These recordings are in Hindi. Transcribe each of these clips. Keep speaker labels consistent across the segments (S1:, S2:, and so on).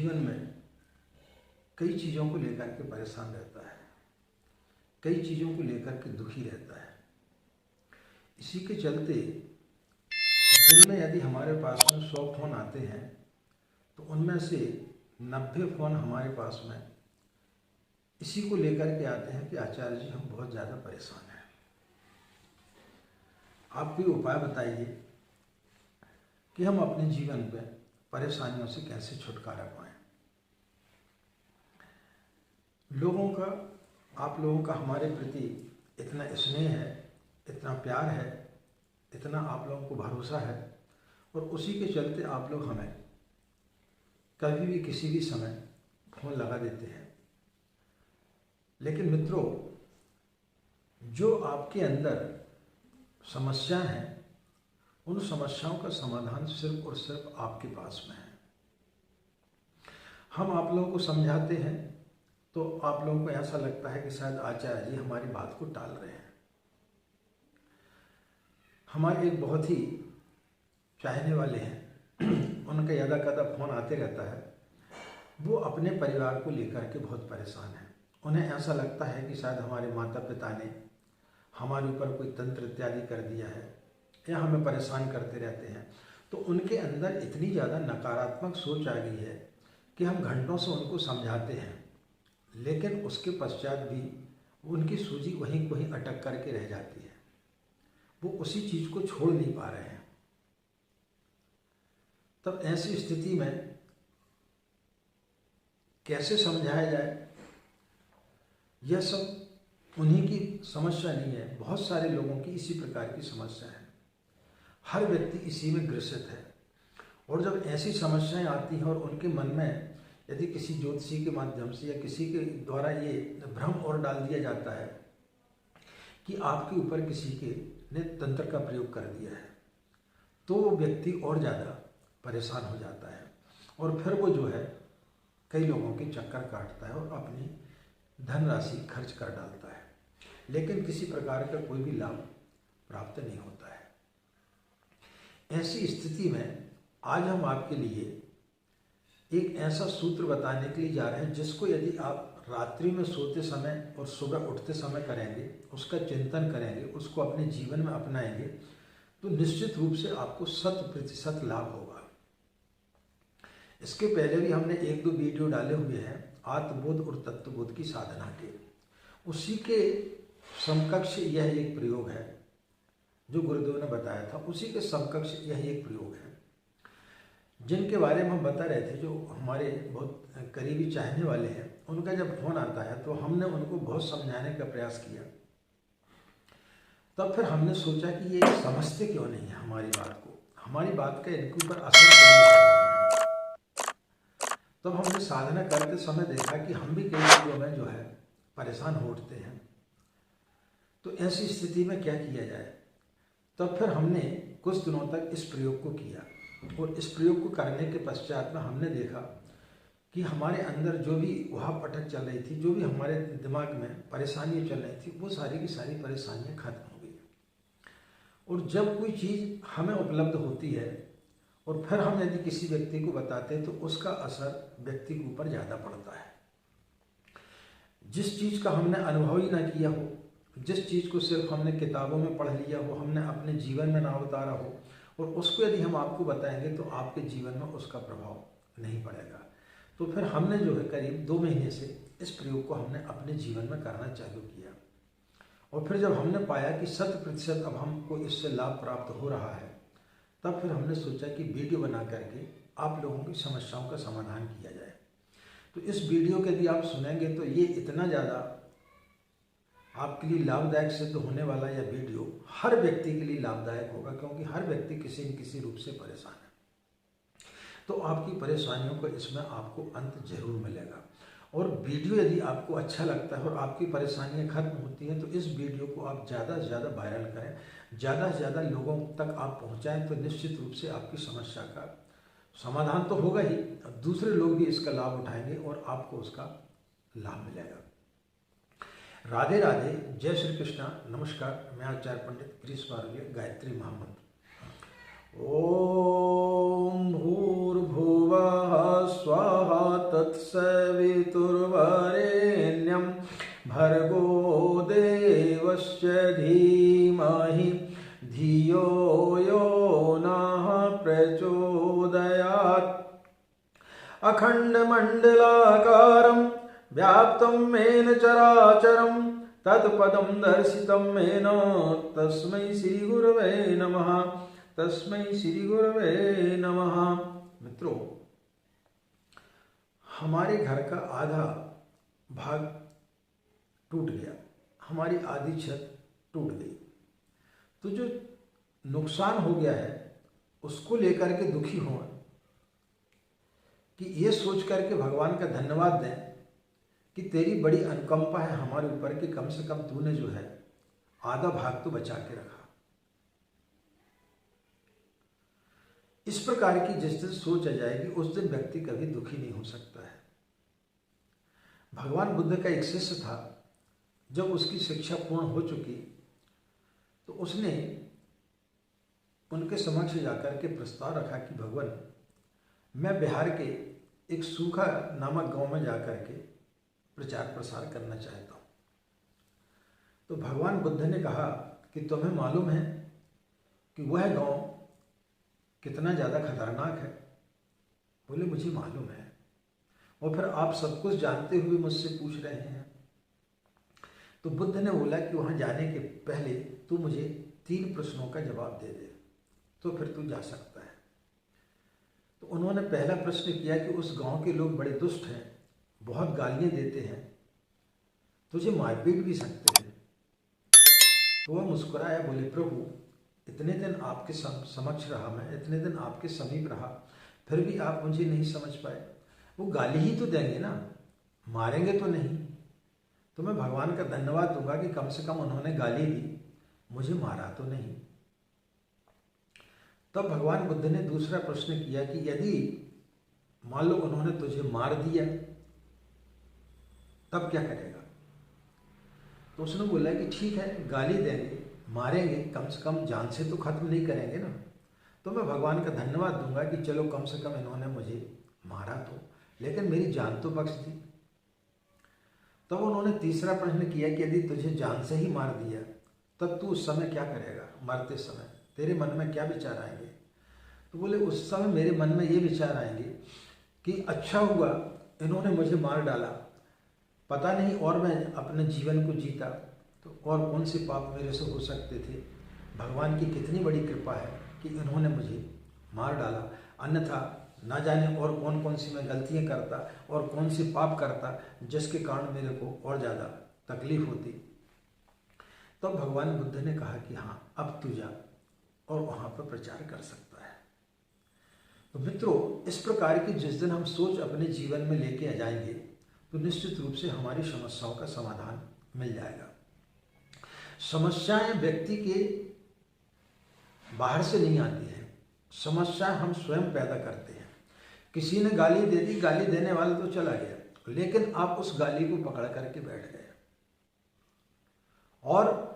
S1: जीवन में कई चीज़ों को लेकर के परेशान रहता है, कई चीज़ों को लेकर के दुखी रहता है। इसी के चलते दिन में यदि हमारे पास में 100 फ़ोन आते हैं तो उनमें से 90 फ़ोन हमारे पास में इसी को लेकर के आते हैं कि आचार्य जी हम बहुत ज़्यादा परेशान हैं, आप कोई उपाय बताइए कि हम अपने जीवन में परेशानियों से कैसे छुटकारा पाएं। आप लोगों का हमारे प्रति इतना स्नेह है, इतना प्यार है, इतना आप लोगों को भरोसा है, और उसी के चलते आप लोग हमें कभी भी किसी भी समय फ़ोन लगा देते हैं। लेकिन मित्रों, जो आपके अंदर समस्याएं हैं, उन समस्याओं का समाधान सिर्फ और सिर्फ आपके पास में है। हम आप लोगों को समझाते हैं तो आप लोगों को ऐसा लगता है कि शायद आचार्य जी हमारी बात को टाल रहे हैं। हमारे एक बहुत ही चाहने वाले हैं, उनका यदा कदा फ़ोन आते रहता है। वो अपने परिवार को लेकर के बहुत परेशान हैं। उन्हें ऐसा लगता है कि शायद हमारे माता पिता ने हमारे ऊपर कोई तंत्र इत्यादि कर दिया है या हमें परेशान करते रहते हैं। तो उनके अंदर इतनी ज़्यादा नकारात्मक सोच आ गई है कि हम घंटों से उनको समझाते हैं, लेकिन उसके पश्चात भी उनकी सूझी वहीं को ही अटक करके रह जाती है। वो उसी चीज़ को छोड़ नहीं पा रहे हैं। तब ऐसी स्थिति में कैसे समझाया जाए? यह सब उन्हीं की समस्या नहीं है, बहुत सारे लोगों की इसी प्रकार की समस्या है। हर व्यक्ति इसी में ग्रसित है। और जब ऐसी समस्याएं आती हैं और उनके मन में यदि किसी ज्योतिषी के माध्यम से या किसी के द्वारा ये भ्रम और डाल दिया जाता है कि आपके ऊपर किसी के ने तंत्र का प्रयोग कर दिया है, तो वो व्यक्ति और ज़्यादा परेशान हो जाता है और फिर वो जो है कई लोगों के चक्कर काटता है और अपनी धनराशि खर्च कर डालता है, लेकिन किसी प्रकार का कोई भी लाभ प्राप्त नहीं होता है। ऐसी स्थिति में आज हम आपके लिए एक ऐसा सूत्र बताने के लिए जा रहे हैं जिसको यदि आप रात्रि में सोते समय और सुबह उठते समय करेंगे, उसका चिंतन करेंगे, उसको अपने जीवन में अपनाएंगे, तो निश्चित रूप से आपको 100% लाभ होगा। इसके पहले भी हमने 1-2 वीडियो डाले हुए हैं आत्मबोध और तत्वबोध की साधना के। उसी के समकक्ष यह एक प्रयोग है जो गुरुदेव ने बताया था। उसी के समकक्ष यह एक प्रयोग है जिनके बारे में हम बता रहे थे। जो हमारे बहुत करीबी चाहने वाले हैं, उनका जब फोन आता है तो हमने उनको बहुत समझाने का प्रयास किया। तब फिर हमने सोचा कि ये समझते क्यों नहीं है हमारी बात को, हमारी बात का इनके ऊपर असर क्यों नहीं पड़ रहा है। तब हमने साधना करते समय देखा कि हम भी कई चीज़ों में जो है परेशान हो उठते हैं। तो ऐसी स्थिति में क्या किया जाए? तब फिर हमने कुछ दिनों तक इस प्रयोग को किया और इस प्रयोग को करने के पश्चात में हमने देखा कि हमारे अंदर जो भी उहापटक चल रही थी, जो भी हमारे दिमाग में परेशानियाँ चल रही थी, वो सारी की सारी परेशानियाँ खत्म हो गई। और जब कोई चीज़ हमें उपलब्ध होती है और फिर हम यदि किसी व्यक्ति को बताते हैं तो उसका असर व्यक्ति के ऊपर ज़्यादा पड़ता है। जिस चीज़ का हमने अनुभव ही ना किया हो, जिस चीज़ को सिर्फ हमने किताबों में पढ़ लिया हो, हमने अपने जीवन में ना उतारा हो, और उसको यदि हम आपको बताएंगे तो आपके जीवन में उसका प्रभाव नहीं पड़ेगा। तो फिर हमने जो है करीब 2 महीने से इस प्रयोग को हमने अपने जीवन में करना चालू किया। और फिर जब हमने पाया कि 100% अब हमको इससे लाभ प्राप्त हो रहा है, तब फिर हमने सोचा कि वीडियो बना करके आप लोगों की समस्याओं का समाधान किया जाए। तो इस वीडियो को यदि आप सुनेंगे तो ये इतना ज़्यादा आपके लिए लाभदायक सिद्ध होने वाला यह वीडियो हर व्यक्ति के लिए लाभदायक होगा, क्योंकि हर व्यक्ति किसी न किसी रूप से परेशान है। तो आपकी परेशानियों को इसमें आपको अंत जरूर मिलेगा। और वीडियो यदि आपको अच्छा लगता है और आपकी परेशानियां खत्म होती हैं तो इस वीडियो को आप ज़्यादा से ज़्यादा वायरल करें, ज़्यादा से ज़्यादा लोगों तक आप पहुँचाएँ, तो निश्चित रूप से आपकी समस्या का समाधान तो होगा ही, दूसरे लोग भी इसका लाभ उठाएंगे और आपको उसका लाभ मिलेगा। राधे राधे, जय श्री कृष्णा, नमस्कार। मैं आचार्य पंडित गिरीश बारलिया, गायत्री महामंत्र। ओम भूर्भुवः स्वः तत्सवितुर्वरेण्यं भर्गो देवस्य धीमहि धियो यो नः प्रचोदयात्। अखण्डमण्डलाकारं व्याप्तं येन चराचरं तत्पदं दर्शितं येन तस्मै श्रीगुरवे नमः। तस्मै श्रीगुरवे नमः। मित्रों, हमारे घर का आधा भाग टूट गया, हमारी आधी छत टूट गई, तो जो नुकसान हो गया है उसको लेकर के दुखी हो कि ये सोच करके भगवान का धन्यवाद दें कि तेरी बड़ी अनुकंपा है हमारे ऊपर कि कम से कम तूने जो है आधा भाग तो बचा के रखा। इस प्रकार की जिस दिन सोच आ जाएगी उस दिन व्यक्ति कभी दुखी नहीं हो सकता है। भगवान बुद्ध का एक शिष्य था, जब उसकी शिक्षा पूर्ण हो चुकी तो उसने उनके समक्ष जाकर के प्रस्ताव रखा कि भगवान, मैं बिहार के एक सूखा नामक गांव में जाकर के प्रचार प्रसार करना चाहता हूँ। तो भगवान बुद्ध ने कहा कि तुम्हें मालूम है कि वह गांव कितना ज़्यादा खतरनाक है? बोले मुझे मालूम है, और फिर आप सब कुछ जानते हुए मुझसे पूछ रहे हैं। तो बुद्ध ने बोला कि वहाँ जाने के पहले तू मुझे 3 प्रश्नों का जवाब दे दे, तो फिर तू जा सकता है। तो उन्होंने पहला प्रश्न किया कि उस गांव के लोग बड़े दुष्ट हैं, बहुत गालियाँ देते हैं, तुझे मारपीट भी सकते हैं। तो वह मुस्कुराया, बोले प्रभु, इतने दिन आपके समक्ष रहा मैं, इतने दिन आपके समीप रहा, फिर भी आप मुझे नहीं समझ पाए। वो गाली ही तो देंगे ना, मारेंगे तो नहीं। तो मैं भगवान का धन्यवाद दूंगा कि कम से कम उन्होंने गाली दी, मुझे मारा तो नहीं। तब भगवान बुद्ध ने दूसरा प्रश्न किया कि यदि मान लो उन्होंने तुझे मार दिया तब क्या करेगा? तो उसने बोला कि ठीक है, गाली देंगे, मारेंगे, कम से कम जान से तो खत्म नहीं करेंगे ना। तो मैं भगवान का धन्यवाद दूंगा कि चलो कम से कम इन्होंने मुझे मारा तो, लेकिन मेरी जान तो बख्श दी। तब उन्होंने तीसरा प्रश्न किया कि यदि तुझे जान से ही मार दिया तब तू उस समय क्या करेगा? मरते समय तेरे मन में क्या विचार आएंगे? तो बोले उस समय मेरे मन में ये विचार आएंगे कि अच्छा हुआ इन्होंने मुझे मार डाला, पता नहीं और मैं अपने जीवन को जीता तो और कौन से पाप मेरे से हो सकते थे। भगवान की कितनी बड़ी कृपा है कि इन्होंने मुझे मार डाला, अन्यथा ना जाने और कौन कौन सी मैं गलतियां करता और कौन से पाप करता जिसके कारण मेरे को और ज़्यादा तकलीफ होती। तब तो भगवान बुद्ध ने कहा कि हाँ, अब तू जा और वहाँ पर प्रचार कर सकता है। तो मित्रों, इस प्रकार की जिस दिन हम सोच अपने जीवन में लेके आ जाएंगे तो निश्चित रूप से हमारी समस्याओं का समाधान मिल जाएगा। समस्याएं व्यक्ति के बाहर से नहीं आती हैं, समस्याएं हम स्वयं पैदा करते हैं। किसी ने गाली दे दी, गाली देने वाला तो चला गया, लेकिन आप उस गाली को पकड़ करके बैठ गए और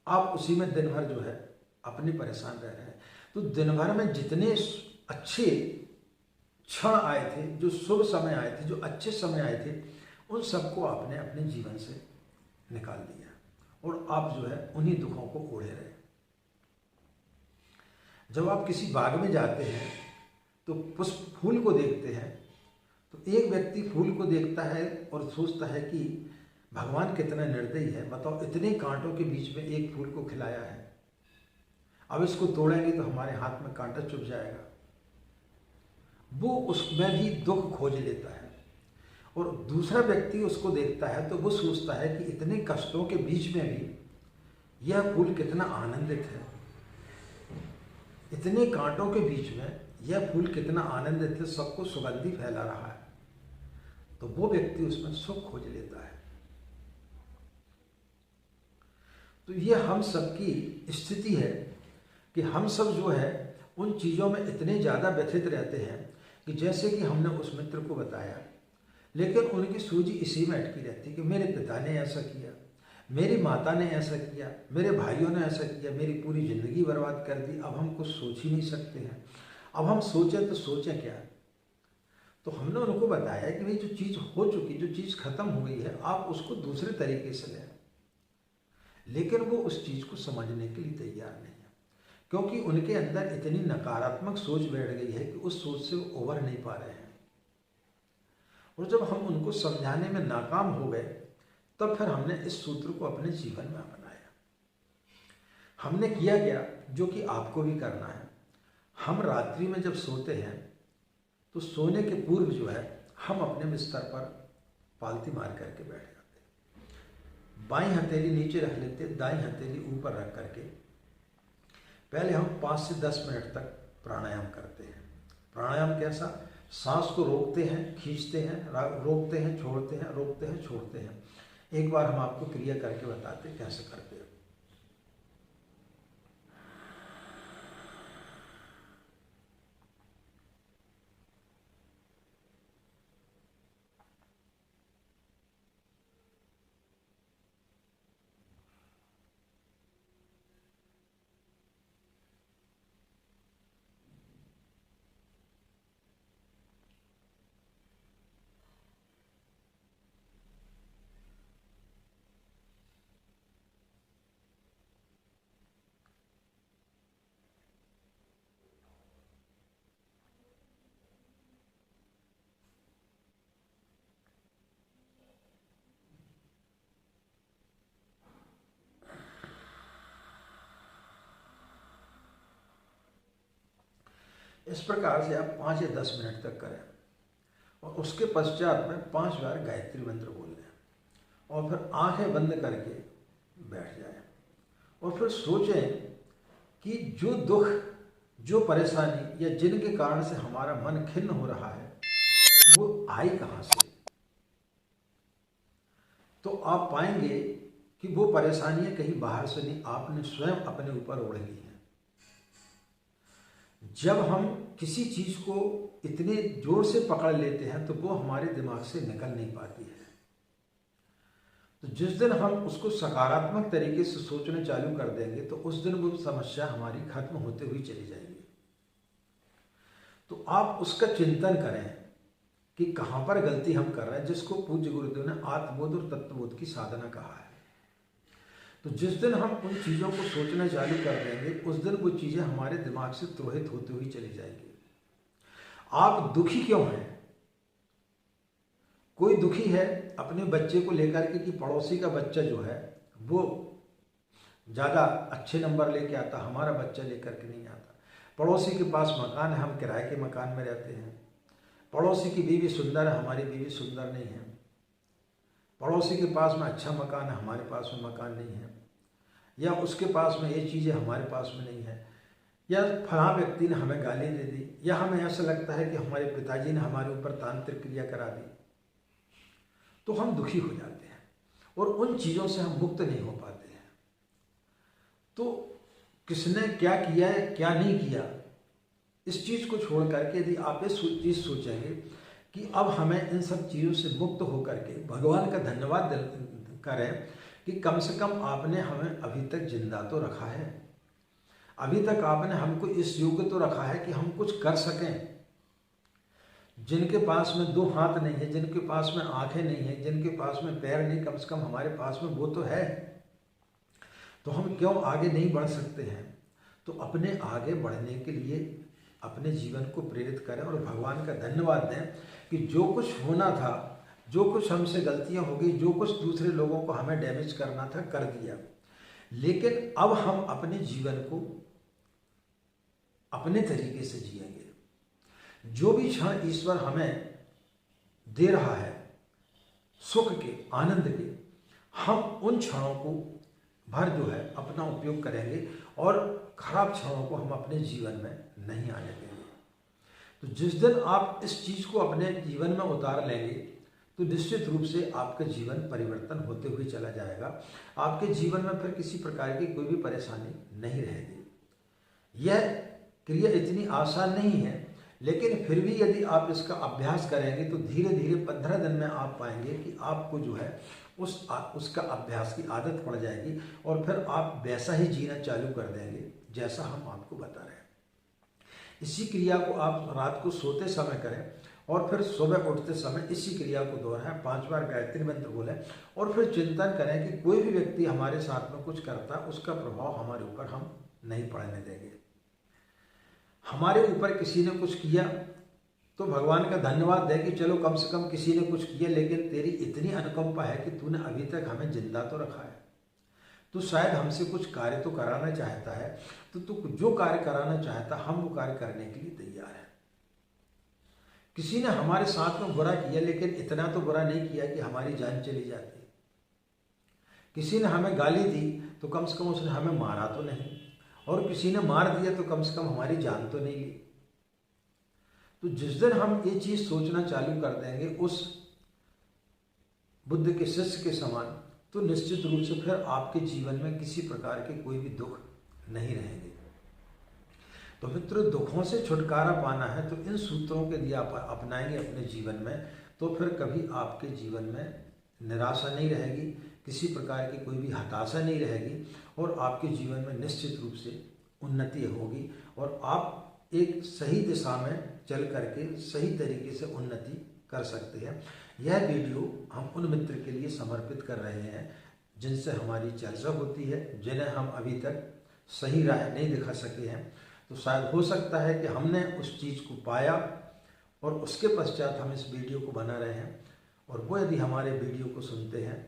S1: आप उसी में दिन भर जो है अपने परेशान रह रहे हैं। तो दिन भर में जितने अच्छे क्षण आए थे, जो शुभ समय आए थे, जो अच्छे समय आए थे, उन सबको आपने अपने जीवन से निकाल दिया और आप जो है उन्हीं दुखों को ओढ़े रहे। जब आप किसी बाग में जाते हैं तो पुष्प फूल को देखते हैं, तो एक व्यक्ति फूल को देखता है और सोचता है कि भगवान कितना निर्दयी है, बताओ इतने कांटों के बीच में एक फूल को खिलाया है, अब इसको तोड़ेंगे तो हमारे हाथ में कांटा चुभ जाएगा। वो उसमें भी दुख खोज लेता है। और दूसरा व्यक्ति उसको देखता है तो वो सोचता है कि इतने कष्टों के बीच में भी यह फूल कितना आनंदित है, इतने कांटों के बीच में यह फूल कितना आनंदित है, सबको सुगंधि फैला रहा है। तो वो व्यक्ति उसमें सुख खोज लेता है। तो ये हम सबकी स्थिति है कि हम सब जो है उन चीज़ों में इतने ज़्यादा व्यथित रहते हैं कि जैसे कि हमने उस मित्र को बताया, लेकिन उनकी सूझी इसी में अटकी रहती है कि मेरे पिता ने ऐसा किया, मेरी माता ने ऐसा किया, मेरे भाइयों ने ऐसा किया, मेरी पूरी ज़िंदगी बर्बाद कर दी, अब हम कुछ सोच ही नहीं सकते हैं, अब हम सोचें तो सोचें क्या। तो हमने उनको बताया कि भाई जो चीज़ हो चुकी, जो चीज़ खत्म हो गई है, आप उसको दूसरे तरीके से लें। लेकिन वो उस चीज़ को समझने के लिए तैयार नहीं है, क्योंकि उनके अंदर इतनी नकारात्मक सोच बैठ गई है कि उस सोच से वो उभर नहीं पा रहे हैं। और जब हम उनको समझाने में नाकाम हो गए, तब फिर हमने इस सूत्र को अपने जीवन में अपनाया। हमने किया क्या, जो कि आपको भी करना है। हम रात्रि में जब सोते हैं तो सोने के पूर्व जो है, हम अपने बिस्तर पर पालती मार करके बैठ जाते। बाईं हथेली नीचे रख लेते, दाईं हथेली ऊपर रख करके पहले हम 5 से 10 मिनट तक प्राणायाम करते हैं। प्राणायाम कैसा? सांस को रोकते हैं, खींचते हैं, रोकते हैं, छोड़ते हैं, रोकते हैं, छोड़ते हैं। एक बार हम आपको क्रिया करके बताते हैं कैसे करते हैं। इस प्रकार से आप 5 या 10 मिनट तक करें और उसके पश्चात में 5 बार गायत्री मंत्र बोल लें और फिर आंखें बंद करके बैठ जाएं और फिर सोचें कि जो दुख, जो परेशानी या जिनके कारण से हमारा मन खिन्न हो रहा है, वो आई कहाँ से। तो आप पाएंगे कि वो परेशानियां कहीं बाहर से नहीं, आपने स्वयं अपने ऊपर ओढ़ ली हैं। जब हम किसी चीज को इतने जोर से पकड़ लेते हैं तो वो हमारे दिमाग से निकल नहीं पाती है। तो जिस दिन हम उसको सकारात्मक तरीके से सोचना चालू कर देंगे तो उस दिन वो समस्या हमारी खत्म होते हुए चली जाएगी। तो आप उसका चिंतन करें कि कहाँ पर गलती हम कर रहे हैं, जिसको पूज्य गुरुदेव ने आत्मबोध और तत्वबोध की साधना कहा है। तो जिस दिन हम उन चीज़ों को सोचना चालू कर देंगे, उस दिन वो चीज़ें हमारे दिमाग से तुरहित होती हुई चली जाएंगी। आप दुखी क्यों हैं? कोई दुखी है अपने बच्चे को लेकर के कि पड़ोसी का बच्चा जो है वो ज़्यादा अच्छे नंबर लेके आता, हमारा बच्चा लेकर के नहीं आता। पड़ोसी के पास मकान है, हम किराए के मकान में रहते हैं। पड़ोसी की बीवी सुंदर है, हमारी बीवी सुंदर नहीं है। पड़ोसी के पास में अच्छा मकान है, हमारे पास में मकान नहीं है। या उसके पास में ये चीज़ें हमारे पास में नहीं है। या फलां व्यक्ति ने हमें गाली दे दी, या हमें ऐसा लगता है कि हमारे पिताजी ने हमारे ऊपर तांत्रिक क्रिया करा दी, तो हम दुखी हो जाते हैं और उन चीज़ों से हम मुक्त नहीं हो पाते हैं। तो किसने क्या किया है, क्या नहीं किया, इस चीज़ को छोड़ करके यदि आप ये चीज़ सोचेंगे कि अब हमें इन सब चीज़ों से मुक्त होकर के भगवान का धन्यवाद करें कि कम से कम आपने हमें अभी तक जिंदा तो रखा है, अभी तक आपने हमको इस योग्य तो रखा है कि हम कुछ कर सकें। जिनके पास में 2 हाथ नहीं है, जिनके पास में आंखें नहीं है, जिनके पास में पैर नहीं, कम से कम हमारे पास में वो तो है। तो हम क्यों आगे नहीं बढ़ सकते हैं? तो अपने आगे बढ़ने के लिए अपने जीवन को प्रेरित करें और भगवान का धन्यवाद दें कि जो कुछ होना था, जो कुछ हमसे गलतियां हो गई, जो कुछ दूसरे लोगों को हमें डैमेज करना था कर दिया, लेकिन अब हम अपने जीवन को अपने तरीके से जिएंगे। जो भी क्षण ईश्वर हमें दे रहा है सुख के, आनंद के, हम उन क्षणों को भर जो है अपना उपयोग करेंगे और खराब क्षणों को हम अपने जीवन में नहीं आने देंगे। तो जिस दिन आप इस चीज़ को अपने जीवन में उतार लेंगे तो निश्चित रूप से आपका जीवन परिवर्तन होते हुए चला जाएगा। आपके जीवन में फिर किसी प्रकार की कोई भी परेशानी नहीं रहेगी। यह क्रिया इतनी आसान नहीं है, लेकिन फिर भी यदि आप इसका अभ्यास करेंगे तो धीरे धीरे 15 दिन में आप पाएंगे कि आपको जो है उसका अभ्यास की आदत पड़ जाएगी और फिर आप वैसा ही जीना चालू कर देंगे जैसा हम आपको बता रहे हैं। इसी क्रिया को आप रात को सोते समय करें और फिर सुबह उठते समय इसी क्रिया को दोहराएं, 5 बार गायत्री मंत्र बोलें और फिर चिंतन करें कि कोई भी व्यक्ति हमारे साथ में कुछ करता है उसका प्रभाव हमारे ऊपर हम नहीं पड़ने देंगे। हमारे ऊपर किसी ने कुछ किया तो भगवान का धन्यवाद दें कि चलो कम से कम किसी ने कुछ किया, लेकिन तेरी इतनी अनुकंपा है कि तूने अभी तक हमें जिंदा तो रखा है। तो शायद हमसे कुछ कार्य तो कराना चाहता है, तो तू जो कार्य कराना चाहता हम वो कार्य करने के लिए तैयार है। किसी ने हमारे साथ में बुरा किया, लेकिन इतना तो बुरा नहीं किया कि हमारी जान चली जाती। किसी ने हमें गाली दी तो कम से कम उसने हमें मारा तो नहीं, और किसी ने मार दिया तो कम से कम हमारी जान तो नहीं ली। तो जिस दिन हम ये चीज सोचना चालू कर देंगे उस बुद्ध के शिष्य के समान, तो निश्चित रूप से फिर आपके जीवन में किसी प्रकार के कोई भी दुख नहीं रहेंगे। तो मित्रों, दुखों से छुटकारा पाना है तो इन सूत्रों के यदि आप अपनाएंगे अपने जीवन में, तो फिर कभी आपके जीवन में निराशा नहीं रहेगी, किसी प्रकार की कोई भी हताशा नहीं रहेगी, और आपके जीवन में निश्चित रूप से उन्नति होगी और आप एक सही दिशा में चल करके सही तरीके से उन्नति कर सकते हैं। यह वीडियो हम उन मित्र के लिए समर्पित कर रहे हैं जिनसे हमारी चर्चा होती है, जिन्हें हम अभी तक सही राह नहीं दिखा सके हैं। तो शायद हो सकता है कि हमने उस चीज़ को पाया और उसके पश्चात हम इस वीडियो को बना रहे हैं, और वो यदि हमारे वीडियो को सुनते हैं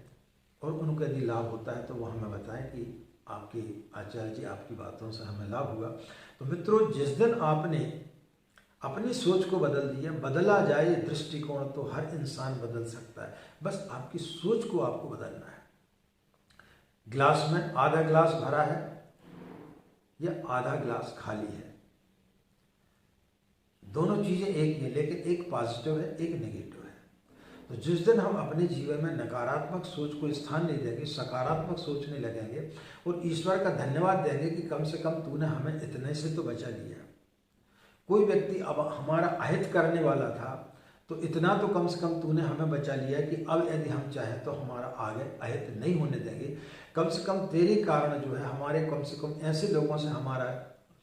S1: और उनको यदि लाभ होता है तो वो हमें बताएं कि आपकी आचार्य जी आपकी बातों से हमें लाभ हुआ। तो मित्रों, जिस दिन आपने अपनी सोच को बदल दिया, बदला जाए दृष्टिकोण तो हर इंसान बदल सकता है, बस आपकी सोच को आपको बदलना है। ग्लास में आधा ग्लास भरा है या आधा ग्लास खाली है, दोनों चीजें एक ही है, लेकिन एक पॉजिटिव है एक नेगेटिव है। तो जिस दिन हम अपने जीवन में नकारात्मक सोच को स्थान नहीं देंगे, सकारात्मक सोचने लगेंगे और ईश्वर का धन्यवाद देंगे कि कम से कम तूने हमें इतने से तो बचा लिया। कोई व्यक्ति अब हमारा अहित करने वाला था तो इतना तो कम से कम तूने हमें बचा लिया कि अब यदि हम चाहें तो हमारा आगे अहित नहीं होने देंगे। कम से कम तेरे कारण जो है हमारे कम से कम ऐसे लोगों से हमारा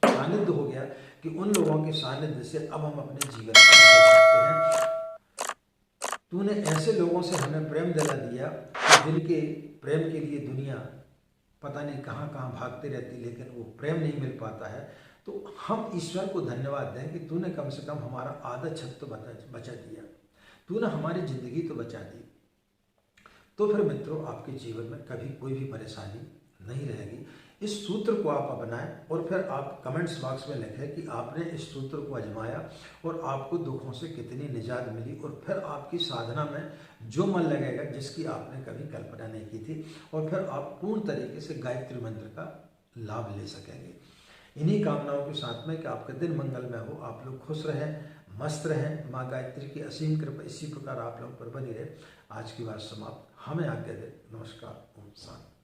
S1: सानिध्य हो गया कि उन लोगों के सानिध्य से अब हम अपने जीवन को बदल सकते हैं। तूने ऐसे लोगों से हमें प्रेम दिला दिया कि जिनके प्रेम के लिए दुनिया पता नहीं कहाँ कहाँ भागती रहती, लेकिन वो प्रेम नहीं मिल पाता है। तो हम ईश्वर को धन्यवाद दें कि तूने कम से कम हमारा आधा छत तो बचा दिया, तूने हमारी जिंदगी तो बचा दी। तो फिर मित्रों, आपके जीवन में कभी कोई भी परेशानी नहीं रहेगी। इस सूत्र को आप अपनाएं और फिर आप कमेंट्स बॉक्स में लिखें कि आपने इस सूत्र को आजमाया और आपको दुखों से कितनी निजात मिली, और फिर आपकी साधना में जो मन लगेगा जिसकी आपने कभी कल्पना नहीं की थी, और फिर आप पूर्ण तरीके से गायत्री मंत्र का लाभ ले सकेंगे। इन्हीं कामनाओं के साथ में कि आपका दिन मंगलमय हो, आप लोग खुश रहें, मस्त रहें, माँ गायत्री की असीम कृपा इसी प्रकार आप लोग पर बनी रहे। आज की बात समाप्त, हमें आज्ञा दे। नमस्कार, ओम शांति।